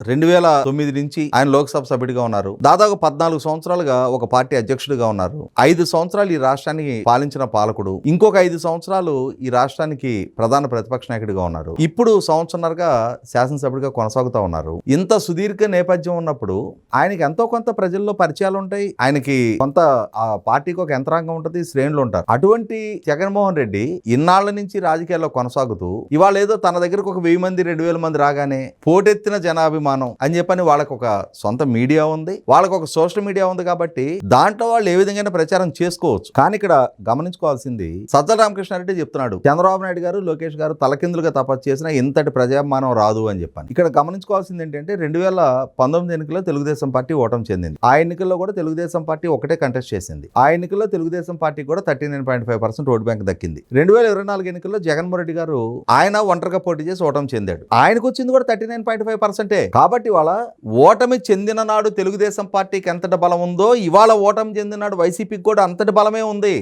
2009 నుంచి ఆయన లోక్సభ సభ్యుడిగా ఉన్నారు. దాదాపు 14 సంవత్సరాలుగా ఒక పార్టీ అధ్యక్షుడిగా ఉన్నారు. 5 సంవత్సరాలు ఈ రాష్ట్రానికి పాలించిన పాలకుడు. ఇంకొక 5 సంవత్సరాలు ఈ రాష్ట్రానికి ప్రధాన ప్రతిపక్ష నాయకుడిగా ఉన్నారు. ఇప్పుడు సంవత్సరంన్నరగా శాసనసభ్యుడిగా కొనసాగుతూ ఉన్నారు. ఇంత సుదీర్ఘ నేపథ్యం ఉన్నప్పుడు ఆయనకి ఎంతో కొంత ప్రజల్లో పరిచయాలు ఉంటాయి. ఆయనకి కొంత ఆ పార్టీకి ఒక యంత్రాంగం ఉంటుంది, శ్రేణులు ఉంటారు. అటువంటి జగన్మోహన్ రెడ్డి ఇన్నాళ్ల నుంచి రాజకీయాల్లో కొనసాగుతూ ఇవాళ ఏదో తన దగ్గరకు ఒక 1000 మంది 2000 మంది రాగానే పోటెత్తిన జనాభిమానం అని చెప్పని వాళ్ళకు ఒక సొంత మీడియా ఉంది, వాళ్ళకు ఒక సోషల్ మీడియా ఉంది. కాబట్టి దాంట్లో వాళ్ళు ఏ విధంగా ప్రచారం చేసుకోవచ్చు. కానీ ఇక్కడ గమనించుకోవాల్సింది సజ్జల రామకృష్ణారెడ్డి చెప్తున్నాడు, చంద్రబాబు నాయుడు గారు లోకేష్ గారు తలకిందులుగా తపస్సు చేసినా ఇంతటి ప్రజాభిమానం రాదు అని చెప్పని. ఇక్కడ గమనించుకోవాల్సింది ఏంటంటే 2019 ఎన్నికల్లో తెలుగుదేశం పార్టీ ఓటమి చెందింది. ఆ ఎన్నికల్లో కూడా తెలుగుదేశం పార్టీ ఒకటే కంటెస్ట్ చేసింది. ఆ ఎన్నికల్లో తెలుగుదేశం పార్టీ కూడా 39.5% ఓటు బ్యాంక్ దక్కింది. 2024 ఎన్నికల్లో జగన్మోహన్ రెడ్డి గారు ఆయన ఒంటరిగా పోటీ చేసి ఓటమి చెందాడు. ఆయనకు వచ్చింది కూడా 39.5%. కాబట్టి వాళ్ళ ఓటమి చెందిన నాడు తెలుగుదేశం పార్టీకి ఎంతటి బలం ఉందో ఇవాళ ఓటమి చెందిన నాడు వైసీపీకి కూడా అంతటి బలమే ఉంది.